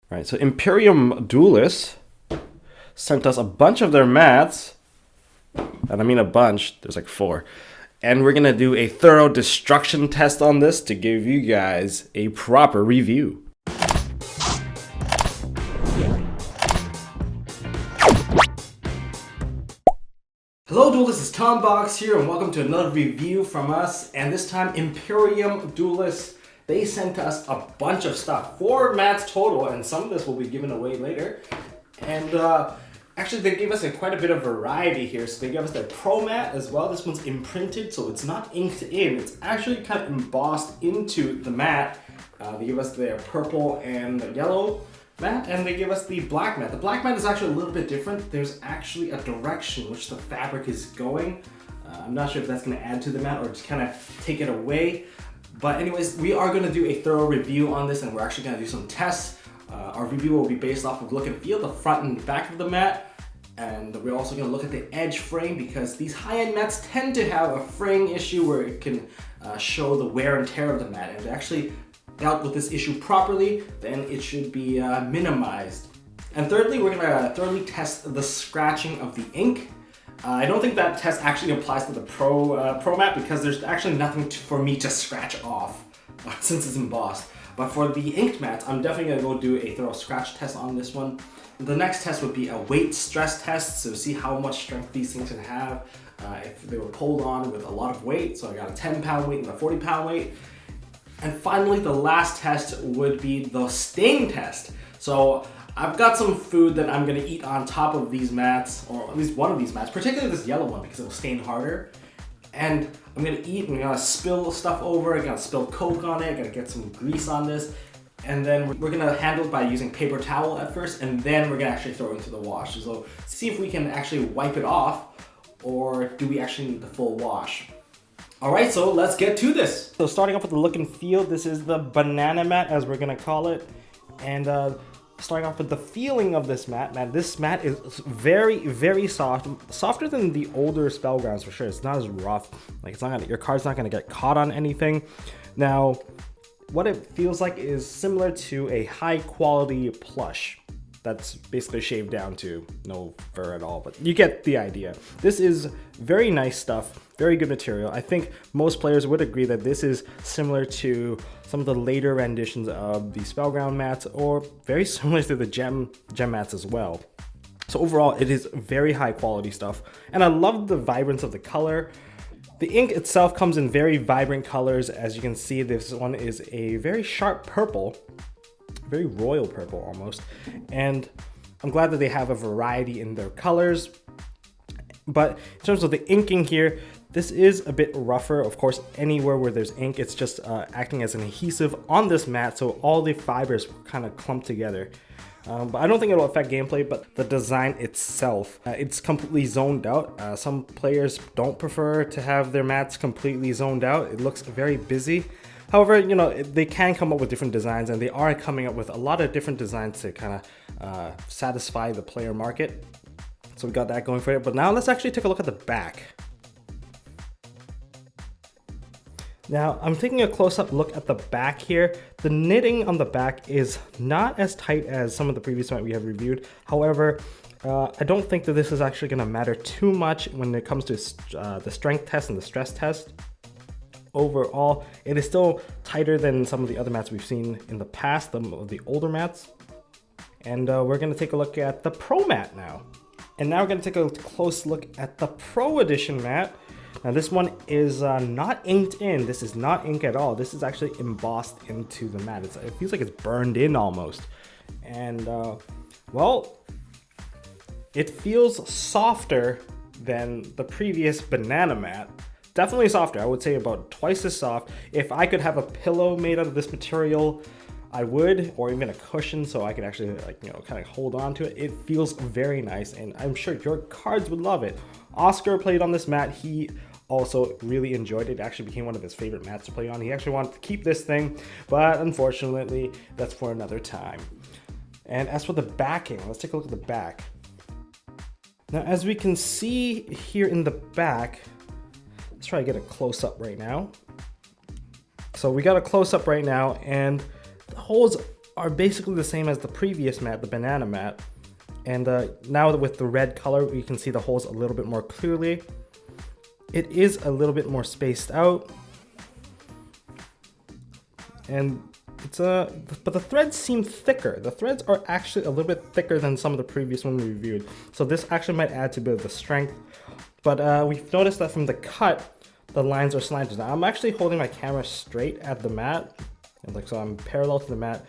All right, so Imperium Duelist sent us a bunch of their mats, and I mean a bunch, there's like 4. And we're gonna do a thorough destruction test on this to give you guys a proper review. Hello Duelists, it's Tombox here, and welcome to another review from us. And this time, Imperium Duelist, they sent us a bunch of stuff. 4 mats total, and some of this will be given away later. And actually, they gave us quite a bit of variety here. So they gave us their Pro mat as well. This one's imprinted, so it's not inked in. It's actually kind of embossed into the mat. They give us their purple and yellow mat, and they give us the black mat. The black mat is actually a little bit different. There's actually a direction which the fabric is going. I'm not sure if that's going to add to the mat or just kind of take it away. But anyways, we are going to do a thorough review on this, and we're actually going to do some tests. Our review will be based off of look and feel, the front and back of the mat. And we're also going to look at the edge frame, because these high-end mats tend to have a fraying issue where it can show the wear and tear of the mat. And to actually dealt with this issue properly, then it should be minimized. And thirdly, we're going to thoroughly test the scratching of the ink. I don't think that test actually applies to the Pro mat, because there's actually nothing for me to scratch off since it's embossed. But for the inked mats, I'm definitely going to go do a thorough scratch test on this one. The next test would be a weight stress test, so see how much strength these things can have if they were pulled on with a lot of weight. So I got a 10-pound weight and a 40-pound weight. And finally, the last test would be the stain test. So I've got some food that I'm gonna eat on top of these mats, or at least one of these mats, particularly this yellow one, because it will stain harder. And I'm gonna eat, I'm gonna spill stuff over, I'm gonna spill Coke on it, I'm gonna get some grease on this. And then we're gonna handle it by using paper towel at first, and then we're gonna actually throw it into the wash. So see if we can actually wipe it off, or do we actually need the full wash? All right, so let's get to this. So starting off with the look and feel, this is the banana mat, as we're gonna call it. And starting off with the feeling of this mat, this mat is very, very soft. Softer than the older Spellgrounds for sure. It's not as rough. Like it's not gonna, your card's not gonna get caught on anything. Now, what it feels like is similar to a high quality plush. That's basically shaved down to no fur at all, but you get the idea. This is very nice stuff, very good material. I think most players would agree that this is similar to some of the later renditions of the Spellground mats, or very similar to the gem mats as well. So overall, it is very high quality stuff, and I love the vibrance of the color. The ink itself comes in very vibrant colors. As you can see, this one is a very sharp purple, very royal purple almost. And I'm glad that they have a variety in their colors. But in terms of the inking here, this is a bit rougher. Of course, anywhere where there's ink, it's just acting as an adhesive on this mat, so all the fibers kind of clump together. But I don't think it'll affect gameplay, but the design itself, it's completely zoned out. Some players don't prefer to have their mats completely zoned out. It looks very busy. However, you know, they can come up with different designs, and they are coming up with a lot of different designs to kind of satisfy the player market. So we got that going for it. But now let's actually take a look at the back. Now, I'm taking a close-up look at the back here. The knitting on the back is not as tight as some of the previous mat we have reviewed. However, I don't think that this is actually going to matter too much when it comes to the strength test and the stress test. Overall, it is still tighter than some of the other mats we've seen in the past, the older mats. And we're going to take a look at the Pro mat now. And now we're going to take a close look at the Pro Edition mat. Now this one is not inked in. This is not ink at all. This is actually embossed into the mat. It feels like it's burned in almost. And well, it feels softer than the previous banana mat. Definitely softer. I would say about twice as soft. If I could have a pillow made out of this material, I would, or even a cushion, so I could actually, like, you know, kind of hold on to it. It feels very nice, and I'm sure your cards would love it. Oscar played on this mat. He also really enjoyed it. It actually became one of his favorite mats to play on. He actually wanted to keep this thing, but unfortunately, that's for another time. And as for the backing, let's take a look at the back. Now, as we can see here in the back, let's try to get a close-up right now. So we got a close-up right now, and the holes are basically the same as the previous mat, the banana mat. And now with the red color, you can see the holes a little bit more clearly. It is a little bit more spaced out. And it's but the threads seem thicker. The threads are actually a little bit thicker than some of the previous ones we reviewed. So this actually might add to a bit of the strength. But we've noticed that from the cut, the lines are slanted. Now I'm actually holding my camera straight at the mat. And like, so I'm parallel to the mat.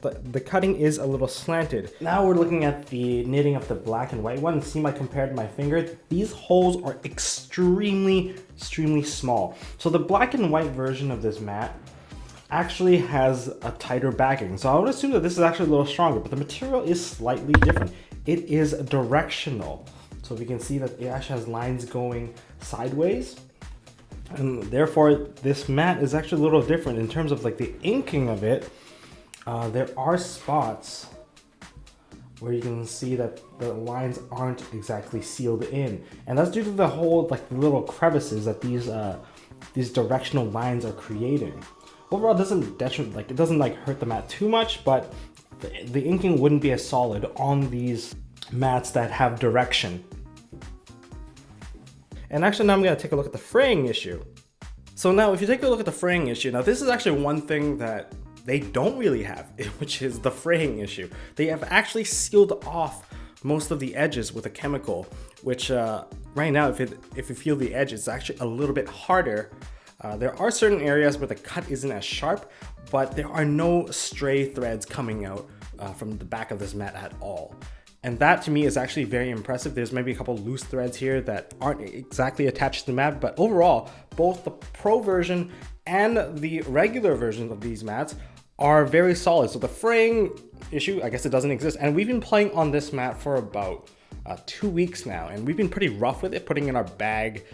But the cutting is a little slanted. Now we're looking at the knitting of the black and white one. See, I compared my finger. These holes are extremely small. So the black and white version of this mat actually has a tighter backing. So I would assume that this is actually a little stronger, but the material is slightly different. It is directional. So we can see that it actually has lines going sideways. And therefore this mat is actually a little different in terms of like the inking of it. There are spots where you can see that the lines aren't exactly sealed in. And that's due to the whole like little crevices that these directional lines are creating. Overall, it doesn't hurt the mat too much, but the inking wouldn't be as solid on these mats that have direction. And actually now I'm gonna take a look at the fraying issue. So now if you take a look at the fraying issue, now this is actually one thing that they don't really have, which is the fraying issue. They have actually sealed off most of the edges with a chemical, which right now, if you feel the edge, it's actually a little bit harder. There are certain areas where the cut isn't as sharp, but there are no stray threads coming out from the back of this mat at all. And that to me is actually very impressive. There's maybe a couple loose threads here that aren't exactly attached to the mat, but overall, both the Pro version and the regular version of these mats are very solid. So the fraying issue, I guess it doesn't exist. And we've been playing on this mat for about 2 weeks now, and we've been pretty rough with it, putting in our bag.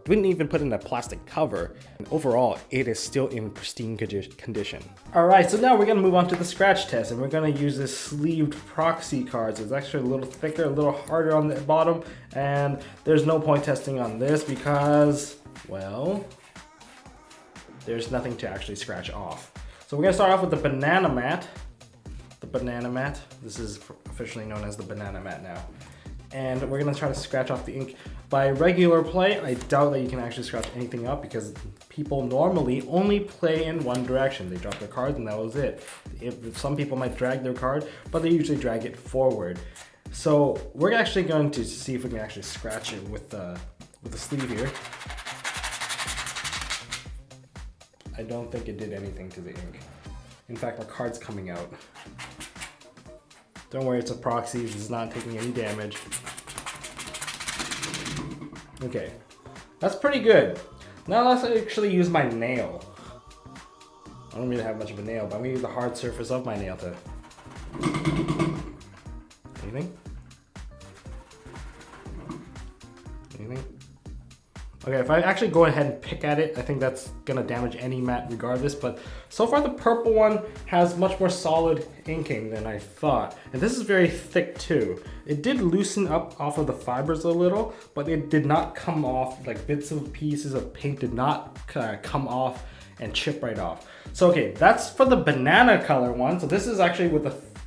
We didn't even put in a plastic cover. And overall, it is still in pristine condition. All right, so now we're gonna move on to the scratch test, and we're gonna use this sleeved proxy cards. It's actually a little thicker, a little harder on the bottom, and there's no point testing on this because, well, there's nothing to actually scratch off. So we're gonna start off with the banana mat. The banana mat. This is officially known as the banana mat now. And we're gonna try to scratch off the ink. By regular play, I doubt that you can actually scratch anything up because people normally only play in one direction. They drop their cards and that was it. If some people might drag their card, but they usually drag it forward. So we're actually going to see if we can actually scratch it with the sleeve here. I don't think it did anything to the ink. In fact, my card's coming out. Don't worry, it's a proxy. This is not taking any damage. Okay, that's pretty good. Now let's actually use my nail. I don't really have much of a nail, but I'm gonna use the hard surface of my nail to... Anything? Anything? Okay, if I actually go ahead and pick at it, I think that's gonna damage any mat regardless, but so far the purple one has much more solid inking than I thought. And this is very thick too. It did loosen up off of the fibers a little, but it did not come off, like bits of pieces of paint did not come off and chip right off. So okay, that's for the banana color one. So this is actually with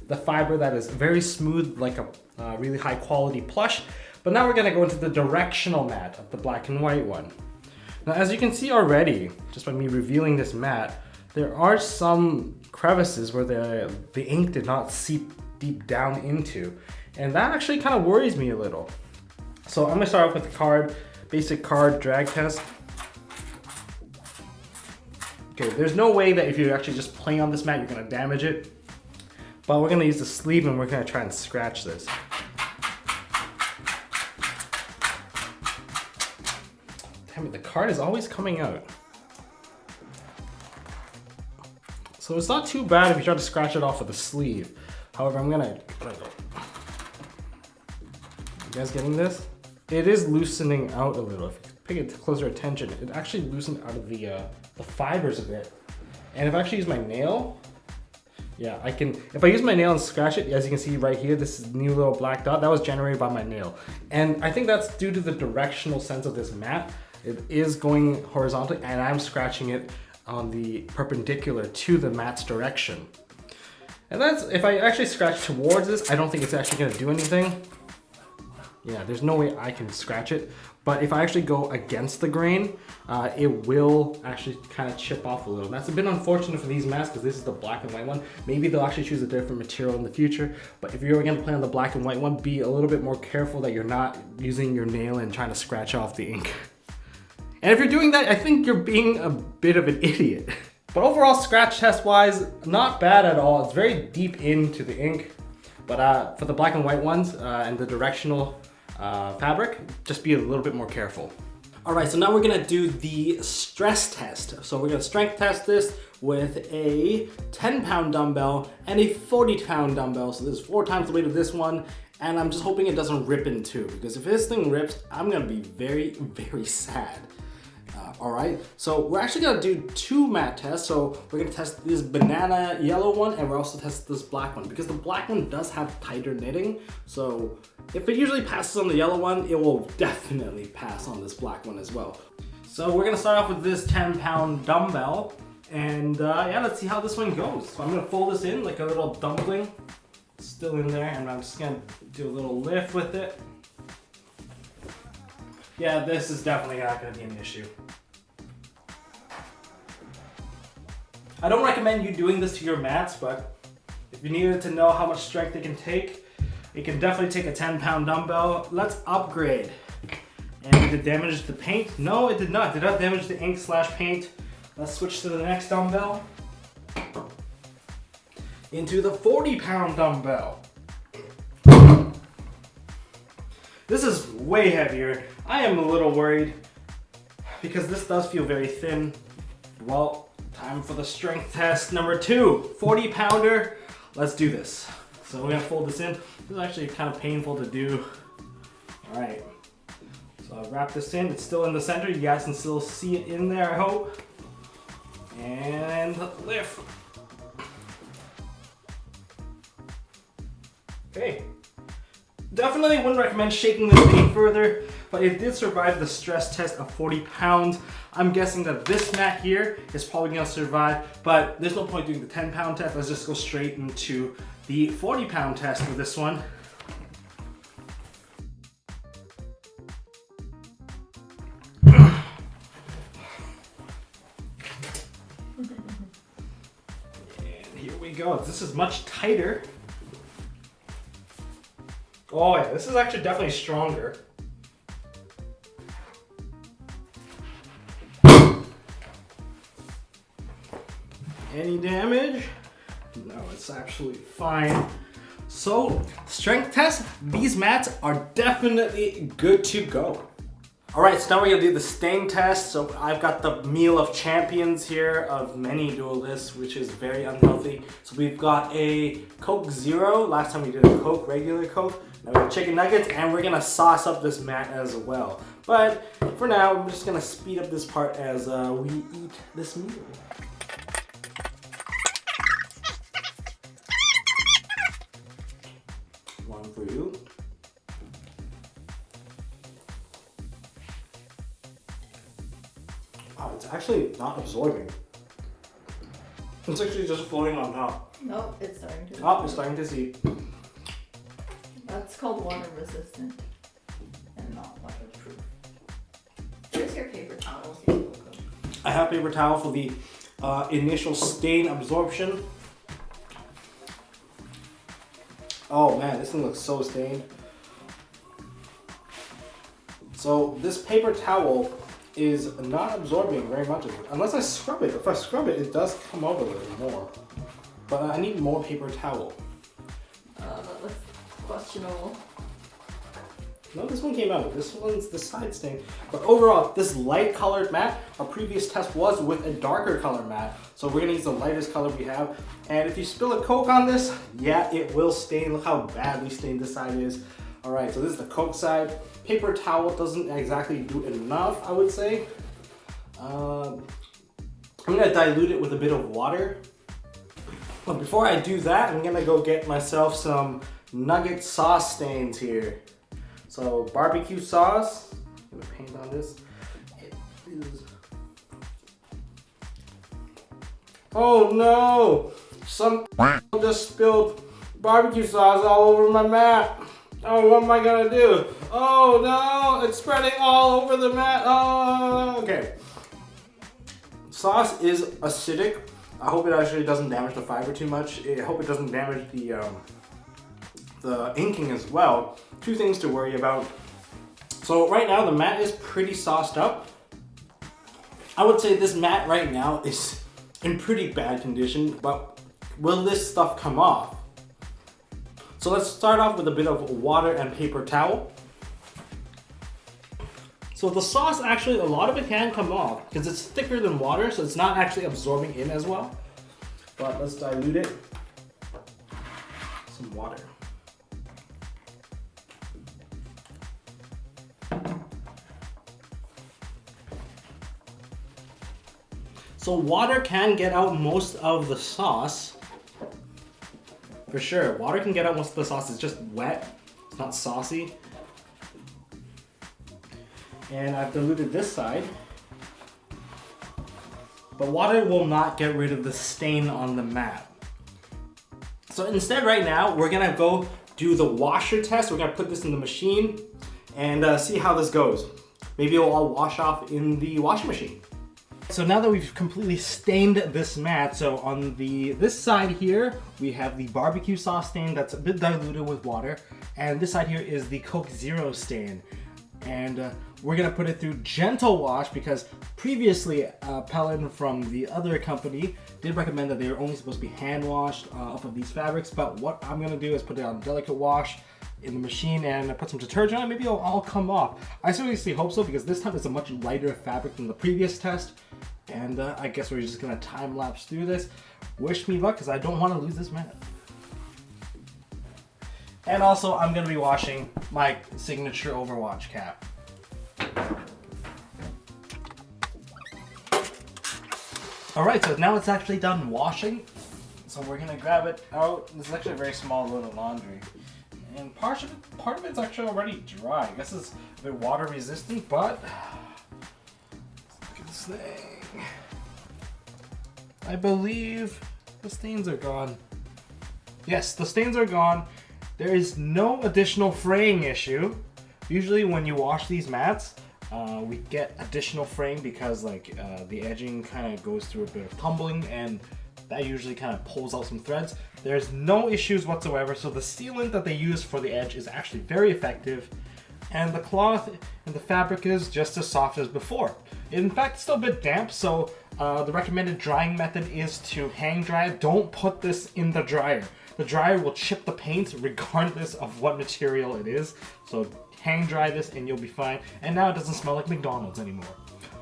the fiber that is very smooth, like a really high quality plush. But now we're gonna go into the directional mat of the black and white one. Now, as you can see already, just by me revealing this mat, there are some crevices where the ink did not seep deep down into. And that actually kind of worries me a little. So I'm gonna start off with the card, basic card drag test. Okay, there's no way that if you actually just play on this mat, you're gonna damage it. But we're gonna use the sleeve and we're gonna try and scratch this. Damn it, the card is always coming out. So it's not too bad if you try to scratch it off with the sleeve. However, I'm gonna go. You guys getting this? It is loosening out a little. If you pay closer attention, it actually loosened out of the fibers a bit. And if I actually use my nail, yeah, I can, if I use my nail and scratch it, as you can see right here, this is new little black dot, that was generated by my nail. And I think that's due to the directional sense of this mat. It is going horizontally and I'm scratching it on the perpendicular to the mat's direction. And that's, if I actually scratch towards this, I don't think it's actually gonna do anything. Yeah, there's no way I can scratch it. But if I actually go against the grain, it will actually kind of chip off a little. That's a bit unfortunate for these mats because this is the black and white one. Maybe they'll actually choose a different material in the future. But if you're gonna play on the black and white one, be a little bit more careful that you're not using your nail and trying to scratch off the ink. And if you're doing that, I think you're being a bit of an idiot. But overall, scratch test wise, not bad at all. It's very deep into the ink. But for the black and white ones and the directional fabric, just be a little bit more careful. All right, so now we're gonna do the stress test. So we're gonna strength test this with a 10-pound dumbbell and a 40-pound dumbbell. So this is 4 times the weight of this one. And I'm just hoping it doesn't rip in two, because if this thing rips, I'm gonna be very, very sad. All right, so we're actually gonna do 2 mat tests. So we're gonna test this banana yellow one, and we're also test this black one, because the black one does have tighter knitting. So if it usually passes on the yellow one, it will definitely pass on this black one as well. So we're gonna start off with this 10-pound dumbbell, and yeah, let's see how this one goes. So I'm gonna fold this in like a little dumpling, still in there, and I'm just gonna do a little lift with it. Yeah, this is definitely not gonna be an issue. I don't recommend you doing this to your mats, but if you needed to know how much strength it can take, it can definitely take a 10-pound dumbbell. Let's upgrade. And did it damage the paint? No, it did not. It did not damage the ink / paint. Let's switch to the next dumbbell. Into the 40-pound dumbbell. This is way heavier. I am a little worried because this does feel very thin. Well, time for the strength test number 2, 40-pounder. Let's do this. So we're gonna fold this in. This is actually kind of painful to do. All right, so I'll wrap this in. It's still in the center. You guys can still see it in there, I hope. And lift. Okay. Definitely wouldn't recommend shaking this any further, but it did survive the stress test of 40 pounds. I'm guessing that this mat here is probably gonna survive, but there's no point doing the 10-pound test. Let's just go straight into the 40-pound test for this one. And here we go. This is much tighter. Oh yeah, this is actually definitely stronger. Any damage? No, it's absolutely fine. So, strength test, these mats are definitely good to go. All right, so now we're gonna do the stain test. So I've got the meal of champions here of many duelists, which is very unhealthy. So we've got a Coke Zero. Last time we did a Coke, regular Coke. Now we have chicken nuggets, and we're gonna sauce up this mat as well. But for now, I'm just gonna speed up this part as we eat this meal. One for you. Wow, it's actually not absorbing. It's actually just floating on top. Nope, it's starting to. Oh, it's starting to seep. That's called water resistant and not waterproof. Where's your paper towels? I have paper towel for the initial stain absorption. Oh man, this thing looks so stained. So this paper towel is not absorbing very much of it, unless I scrub it. If I scrub it, it does come over a little more. But I need more paper towel. That looks questionable. No, this one came out. This one's the side stain. But overall, this light colored mat, our previous test was with a darker color mat. So we're gonna use the lightest color we have. And if you spill a Coke on this, yeah, it will stain. Look how badly stained this side is. All right, so this is the Coke side. Paper towel doesn't exactly do enough, I would say. I'm gonna dilute it with a bit of water. But before I do that, I'm gonna go get myself some nugget sauce stains here. So barbecue sauce, I'm gonna paint on this. It is... Oh no! Some just spilled barbecue sauce all over my mat. Oh, what am I gonna do? Oh no, it's spreading all over the mat. Oh, okay. Sauce is acidic. I hope it actually doesn't damage the fiber too much. I hope it doesn't damage the inking as well. Two things to worry about. So right now the mat is pretty sauced up. I would say this mat right now is in pretty bad condition, but will this stuff come off? So let's start off with a bit of water and paper towel. So the sauce actually, a lot of it can come off because it's thicker than water, so it's not actually absorbing in as well. But let's dilute it. Some water. So water can get out most of the sauce. For sure, water can get out most of the sauce. It's just wet, it's not saucy. And I've diluted this side. But water will not get rid of the stain on the mat. So instead right now, we're gonna go do the washer test. We're gonna put this in the machine and see how this goes. Maybe it'll all wash off in the washing machine. So now that we've completely stained this mat, so on this side here, we have the barbecue sauce stain that's a bit diluted with water, and this side here is the Coke Zero stain. And we're gonna put it through gentle wash because previously Pellin from the other company did recommend that they were only supposed to be hand washed off of these fabrics, but what I'm gonna do is put it on delicate wash in the machine and put some detergent on it. Maybe it'll all come off. I seriously hope so because this time it's a much lighter fabric than the previous test. And I guess we're just gonna time lapse through this. Wish me luck because I don't want to lose this mat. And also I'm gonna be washing my signature Overwatch cap. Alright, so now it's actually done washing. So we're gonna grab it out. This is actually a very small load of laundry. And part of it's actually already dry. I guess it's a bit water resistant, but look at this thing. I believe the stains are gone. Yes, the stains are gone. There is no additional fraying issue. Usually when you wash these mats, we get additional fraying because the edging kind of goes through a bit of tumbling and that usually kind of pulls out some threads. There's no issues whatsoever, so the sealant that they use for the edge is actually very effective, and the cloth and the fabric is just as soft as before. In fact, it's still a bit damp, so the recommended drying method is to hang dry it. Don't put this in the dryer. The dryer will chip the paint regardless of what material it is, so hang dry this and you'll be fine. And now it doesn't smell like McDonald's anymore.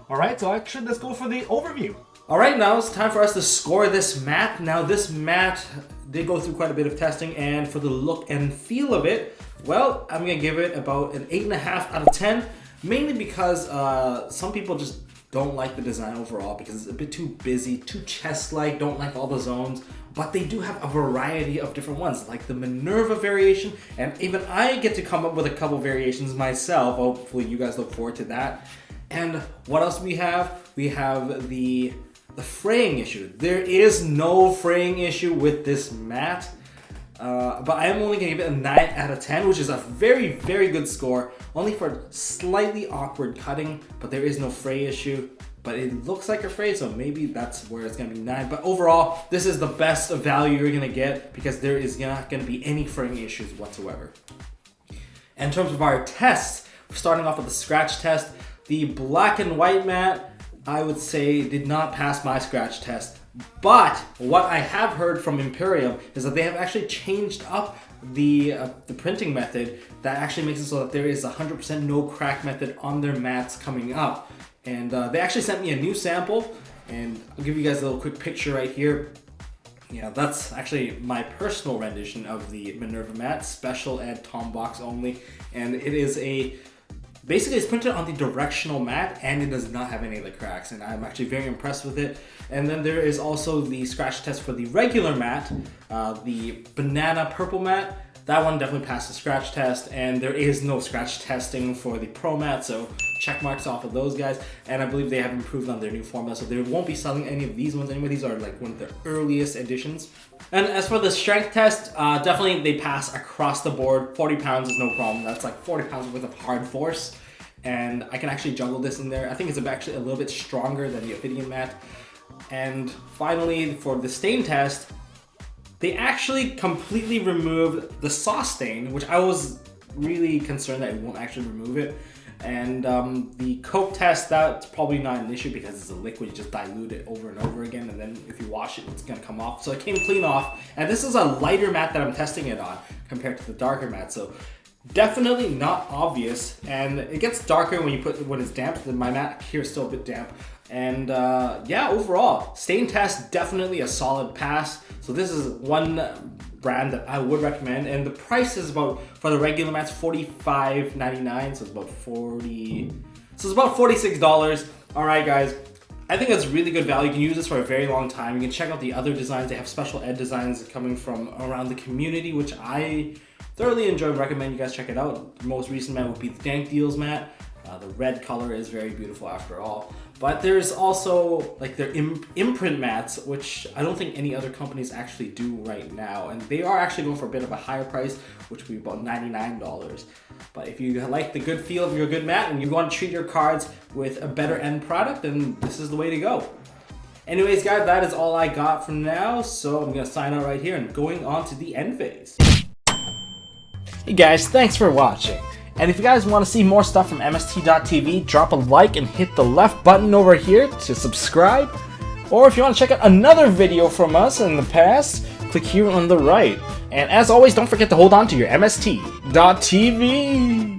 Alright, so actually let's go for the overview. Alright, now it's time for us to score this mat. Now this mat did go through quite a bit of testing, and for the look and feel of it, well, I'm gonna give it about an 8.5 out of 10, mainly because some people just don't like the design overall because it's a bit too busy, too chest-like, don't like all the zones, but they do have a variety of different ones, like the Minerva variation, and even I get to come up with a couple variations myself. Hopefully you guys look forward to that. And what else do we have? We have the fraying issue. There is no fraying issue with this mat, but I am only gonna give it a 9 out of 10, which is a very, very good score, only for slightly awkward cutting, but there is no fray issue. But it looks like a fray, so maybe that's where it's gonna be 9. But overall, this is the best value you're gonna get because there is not gonna be any fraying issues whatsoever. In terms of our tests, starting off with the scratch test, the black and white mat, I would say did not pass my scratch test. But what I have heard from Imperium is that they have actually changed up the printing method that actually makes it so that there is 100% no crack method on their mats coming up. And they actually sent me a new sample, and I'll give you guys a little quick picture right here. Yeah, that's actually my personal rendition of the Minerva mat, special ed Tombox only, and it is basically it's printed on the directional mat and it does not have any of the cracks, and I'm actually very impressed with it. And then there is also the scratch test for the regular mat, the banana purple mat. That one definitely passed the scratch test, and there is no scratch testing for the Pro Mat, so check marks off of those guys. And I believe they have improved on their new formula, so they won't be selling any of these ones anymore. These are like one of the earliest editions. And as for the strength test, definitely they pass across the board. 40 pounds is no problem. That's like 40 pounds worth of hard force. And I can actually juggle this in there. I think it's actually a little bit stronger than the Ophidian mat. And finally, for the stain test, they actually completely removed the sauce stain, which I was really concerned that it won't actually remove it. And the coat test, that's probably not an issue because it's a liquid. You just dilute it over and over again, and then if you wash it, it's gonna come off. So it came clean off. And this is a lighter mat that I'm testing it on compared to the darker mat. So definitely not obvious. And it gets darker when it's damp. My mat here is still a bit damp. And yeah, overall, stain test, definitely a solid pass. So this is one brand that I would recommend, and the price is about, for the regular mats, $45.99, so it's about $46. All right, guys, I think that's really good value. You can use this for a very long time. You can check out the other designs. They have special ed designs coming from around the community, which I thoroughly enjoy and recommend you guys check it out. The most recent mat would be the Dank Deals mat. The red color is very beautiful after all. But there's also like their imprint mats, which I don't think any other companies actually do right now. And they are actually going for a bit of a higher price, which would be about $99. But if you like the good feel of your good mat and you want to treat your cards with a better end product, then this is the way to go. Anyways, guys, that is all I got from now. So I'm going to sign out right here and going on to the end phase. Hey guys, thanks for watching. And if you guys want to see more stuff from MST.TV, drop a like and hit the left button over here to subscribe. Or if you want to check out another video from us in the past, click here on the right. And as always, don't forget to hold on to your MST.TV.